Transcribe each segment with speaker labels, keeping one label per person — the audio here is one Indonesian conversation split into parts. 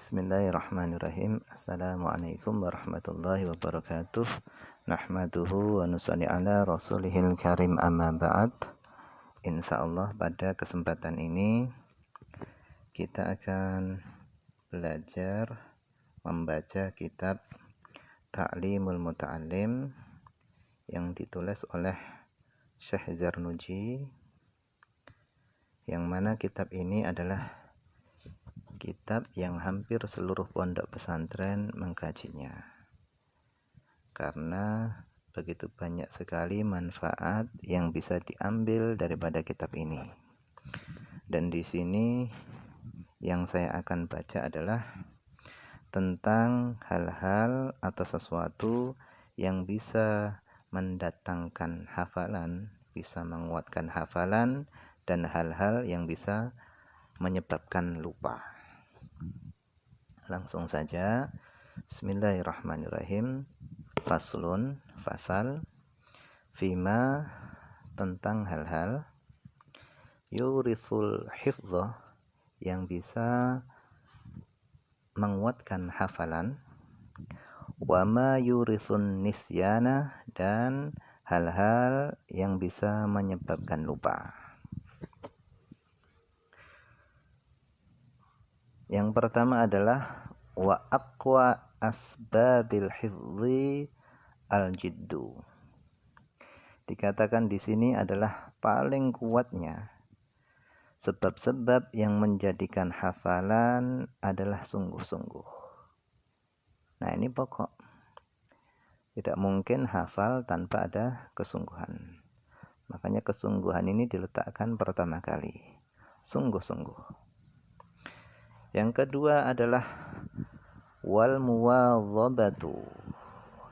Speaker 1: Bismillahirrahmanirrahim. Assalamualaikum warahmatullahi wabarakatuh. Nahmaduhu wa nusalli ala rasulihil karim, amma ba'd. Insyaallah pada kesempatan ini kita akan belajar membaca kitab Ta'limul Muta'allim yang ditulis oleh Syekh Zarnuji, yang mana kitab ini adalah kitab yang hampir seluruh pondok pesantren mengkajinya, karena begitu banyak sekali manfaat yang bisa diambil daripada kitab ini. Dan di sini yang saya akan baca adalah tentang hal-hal atau sesuatu yang bisa mendatangkan hafalan, bisa menguatkan hafalan, dan hal-hal yang bisa menyebabkan lupa. Langsung saja. Bismillahirrahmanirrahim. Faslun, fasal, fima, tentang hal-hal, yurisul hifdzah, yang bisa menguatkan hafalan, wa ma yurisun nisyana, dan hal-hal yang bisa menyebabkan lupa. Yang pertama adalah wa aqwa asbabil hifdzi al-jiddu. Dikatakan di sini adalah paling kuatnya sebab-sebab yang menjadikan hafalan adalah sungguh-sungguh. Nah, ini pokok. Tidak mungkin hafal tanpa ada kesungguhan. Makanya kesungguhan ini diletakkan pertama kali. Sungguh-sungguh. Yang kedua adalah wal muwadhabatu,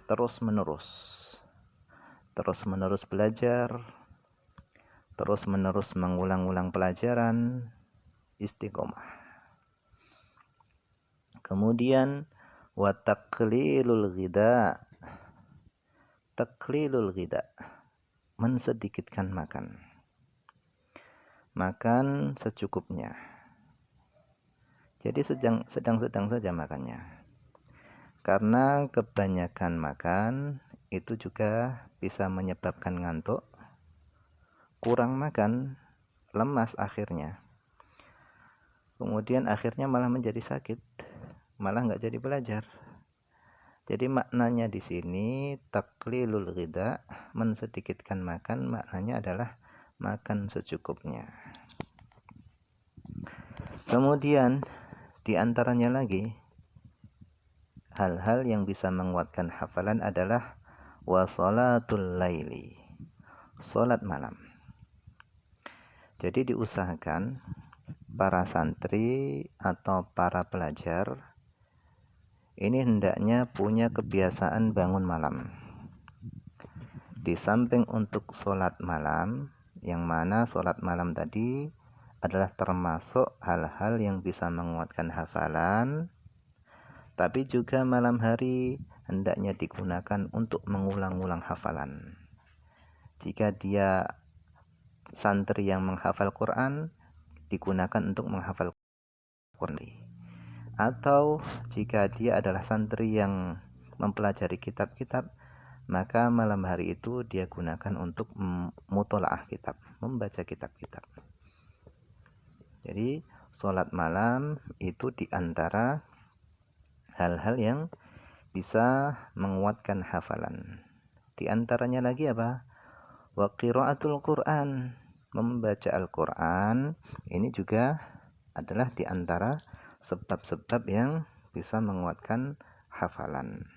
Speaker 1: terus-menerus belajar, terus-menerus mengulang-ulang pelajaran, istiqomah. Kemudian wa taqlilul ghida, mensedikitkan makan secukupnya. Jadi sedang-sedang saja makannya. Karena kebanyakan makan itu juga bisa menyebabkan ngantuk. Kurang makan, lemas akhirnya. Kemudian akhirnya malah menjadi sakit. Malah nggak jadi belajar. Jadi maknanya di sini taqlilul ghida, mensedikitkan makan, maknanya adalah makan secukupnya. Kemudian di antaranya lagi hal-hal yang bisa menguatkan hafalan adalah wasolatul laili, salat malam. Jadi diusahakan para santri atau para pelajar ini hendaknya punya kebiasaan bangun malam. Di samping untuk salat malam, yang mana salat malam tadi adalah termasuk hal-hal yang bisa menguatkan hafalan, tapi juga malam hari hendaknya digunakan untuk mengulang-ulang hafalan. Jika dia santri yang menghafal Quran, digunakan untuk menghafal Quran. Atau jika dia adalah santri yang mempelajari kitab-kitab, maka malam hari itu dia gunakan untuk mutolaah kitab, membaca kitab-kitab. Jadi sholat malam itu diantara hal-hal yang bisa menguatkan hafalan. Di antaranya lagi apa? Wa qiraatul Quran, membaca Al-Quran. Ini juga adalah di antara sebab-sebab yang bisa menguatkan hafalan.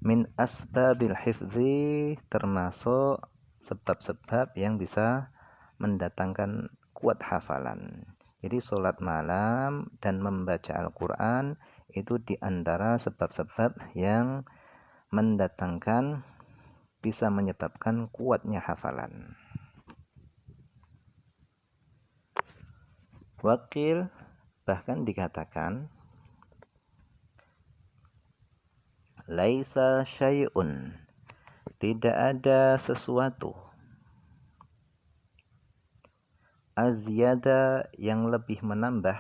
Speaker 1: Min asbabil hifzi, termasuk sebab-sebab yang bisa mendatangkan kuat hafalan. Jadi sholat malam dan membaca Al-Quran itu diantara sebab-sebab yang mendatangkan, bisa menyebabkan kuatnya hafalan. Wakil, bahkan dikatakan laisa syai'un, tidak ada sesuatu, azyada, yang lebih menambah,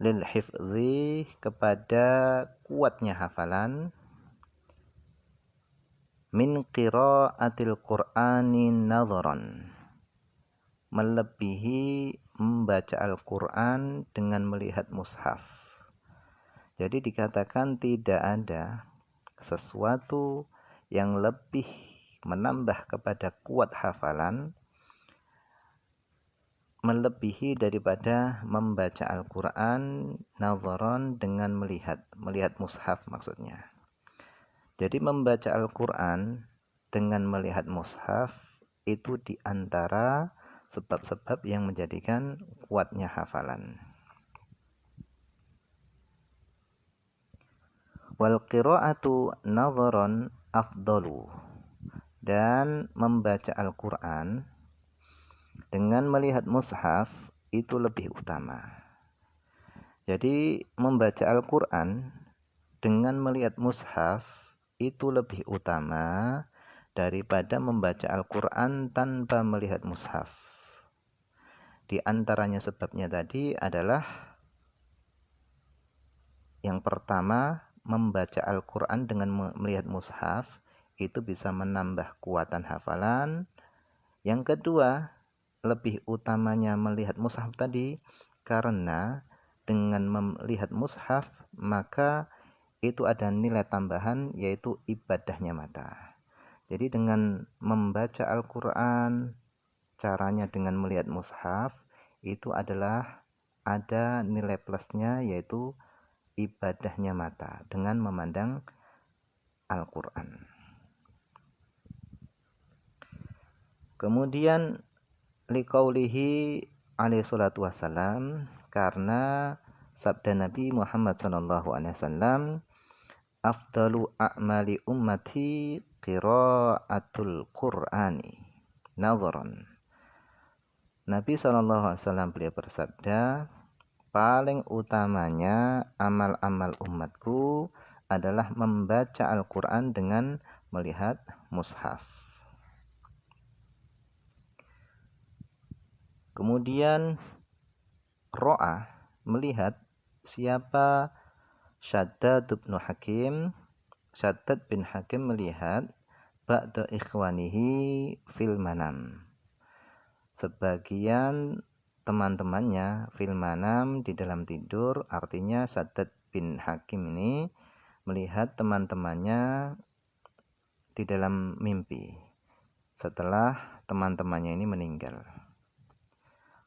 Speaker 1: lil hifzi kepada kuatnya hafalan, min qiraatil qur'ani nadharan, melebihi membaca Al-Qur'an dengan melihat mushaf. Jadi dikatakan tidak ada sesuatu yang lebih menambah kepada kuat hafalan melebihi daripada membaca Al-Qur'an nadharan dengan melihat mushaf maksudnya. Jadi membaca Al-Qur'an dengan melihat mushaf itu diantara sebab-sebab yang menjadikan kuatnya hafalan. Wal qira'atu nadharan afdalu, dan membaca Al-Qur'an dengan melihat mushaf itu lebih utama. Jadi membaca Al-Qur'an dengan melihat mushaf itu lebih utama daripada membaca Al-Qur'an tanpa melihat mushaf. Di antaranya sebabnya tadi adalah yang pertama, membaca Al-Qur'an dengan melihat mushaf itu bisa menambah kekuatan hafalan. Yang kedua, lebih utamanya melihat mushaf tadi karena dengan melihat mushaf maka itu ada nilai tambahan, yaitu ibadahnya mata. Jadi dengan membaca Al-Qur'an, caranya dengan melihat mushaf, itu adalah ada nilai plusnya, yaitu ibadahnya mata dengan memandang Al-Qur'an. Kemudian liqaulihi alaihi salatu wassalam, karena sabda Nabi Muhammad SAW, afdalu a'mali ummati qiraatul qur'ani nadharan. Nabi SAW beliau bersabda, paling utamanya amal-amal umatku adalah membaca Al-Qur'an dengan melihat mushaf. Kemudian ro'a, melihat siapa Shaddad bin Hakim. Shaddad bin Hakim melihat ba'da ikhwanihi fil manam, sebagian teman-temannya fil manam, di dalam tidur. Artinya Shaddad bin Hakim ini melihat teman-temannya di dalam mimpi setelah teman-temannya ini meninggal.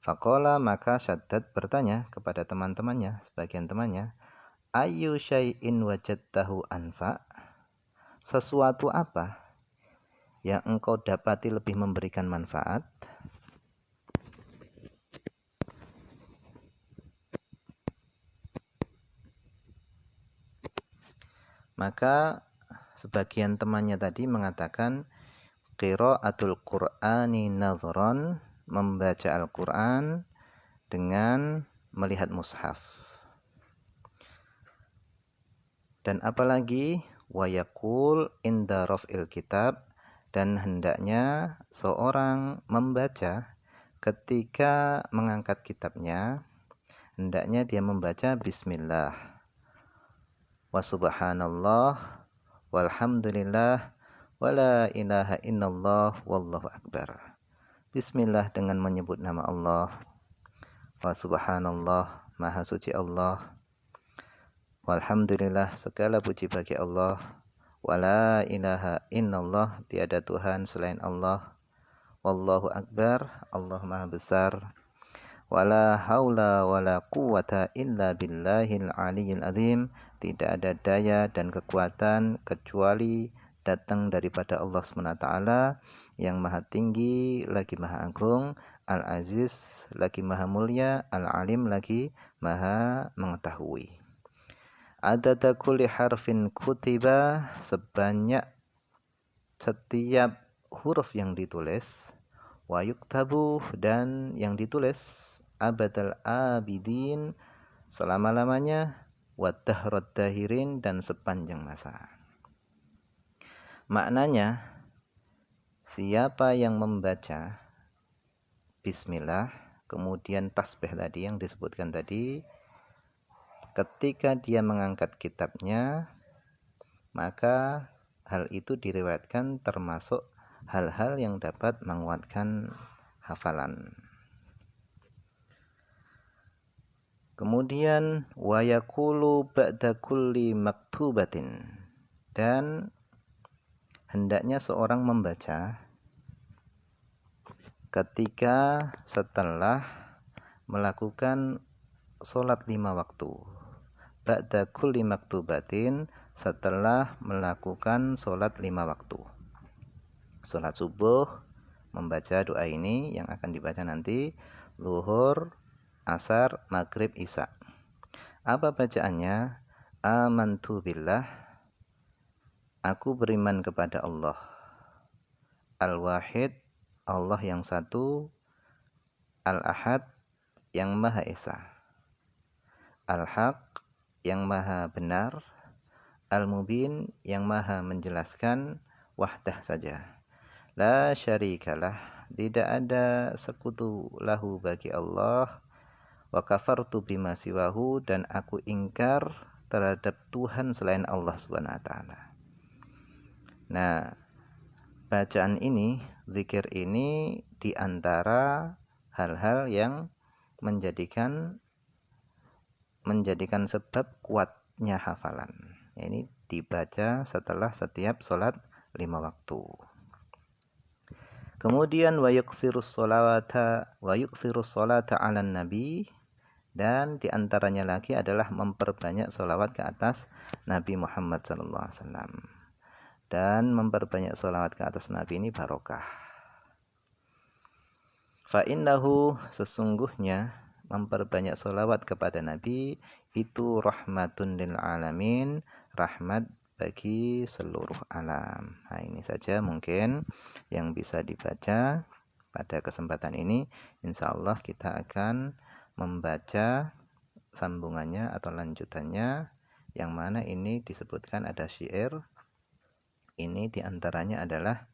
Speaker 1: Faqala, maka Shaddad bertanya kepada teman-temannya, sebagian temannya, ayyu syai'in wajadtahu anfa, sesuatu apa yang engkau dapati lebih memberikan manfaat? Maka sebagian temannya tadi mengatakan qiraatul qur'ani nadharan, membaca Al-Qur'an dengan melihat mushaf. Dan apalagi wa yaqul inda raf'il kitab, dan hendaknya seorang membaca ketika mengangkat kitabnya, hendaknya dia membaca bismillah wa subhanallah walhamdulillah wala ilaha illallah wallahu akbar. Bismillah dengan menyebut nama Allah, wa subhanallah, maha suci Allah, walhamdulillah, segala puji bagi Allah, wala ilaha illallah, tiada Tuhan selain Allah, wallahu akbar, Allah maha besar, wala haula wala quwata illa billahil aliyyil azim, tidak ada daya dan kekuatan kecuali datang daripada Allah SWT yang maha tinggi lagi maha agung, al-aziz lagi maha mulia, al-alim lagi maha mengetahui. Adada kulli harfin kutiba, sebanyak setiap huruf yang ditulis, wa yuktabu, dan yang ditulis, abadal abidin, selama-lamanya, wa dahrad dahirin, dan sepanjang masa. Maknanya, siapa yang membaca bismillah, kemudian tasbih tadi yang disebutkan tadi, ketika dia mengangkat kitabnya, maka hal itu diriwayatkan termasuk hal-hal yang dapat menguatkan hafalan. Kemudian wa yaqulu ba'da kulli maktubatin, dan hendaknya seorang membaca ketika setelah melakukan sholat 5 waktu. Ba'da kulli maktubatin, setelah melakukan sholat 5 waktu. Sholat subuh membaca doa ini yang akan dibaca nanti, zuhur, asar, maghrib, isya. Apa bacaannya? Amantu billah, aku beriman kepada Allah. Al-Wahid, Allah yang satu. Al-Ahad, yang Maha Esa. Al-Haq, yang Maha Benar. Al-Mubin, yang Maha menjelaskan wahdah saja. La syarikalah, tidak ada sekutu lahu bagi Allah. Wa kafartu bima siwahu, dan aku ingkar terhadap Tuhan selain Allah Subhanahu wa taala. Nah, bacaan ini, zikir ini di antara hal-hal yang menjadikan sebab kuatnya hafalan. Ini dibaca setelah setiap sholat 5 waktu. Kemudian wa yuksirus sholata 'alan nabi, dan diantaranya lagi adalah memperbanyak sholawat ke atas Nabi Muhammad SAW. Dan memperbanyak sholawat ke atas Nabi ini barokah. Fa'innahu, sesungguhnya memperbanyak sholawat kepada Nabi itu rahmatun lil alamin, rahmat bagi seluruh alam. Nah, ini saja mungkin yang bisa dibaca pada kesempatan ini. Insyaallah kita akan membaca sambungannya atau lanjutannya, yang mana ini disebutkan ada syair. Ini diantaranya adalah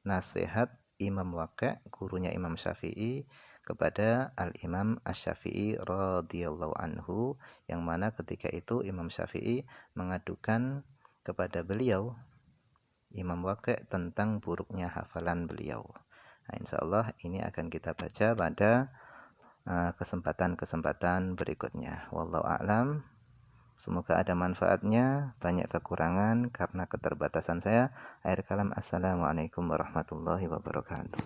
Speaker 1: nasihat Imam Waqi', gurunya Imam Syafi'i, kepada Al-Imam Asy-Syafi'i radhiyallahu anhu, yang mana ketika itu Imam Syafi'i mengadukan kepada beliau, Imam Waqi', tentang buruknya hafalan beliau. Nah, insyaallah ini akan kita baca pada kesempatan-kesempatan berikutnya. Wallahu a'lam. Semoga ada manfaatnya, banyak kekurangan karena keterbatasan saya. Akhir kalam, assalamualaikum warahmatullahi wabarakatuh.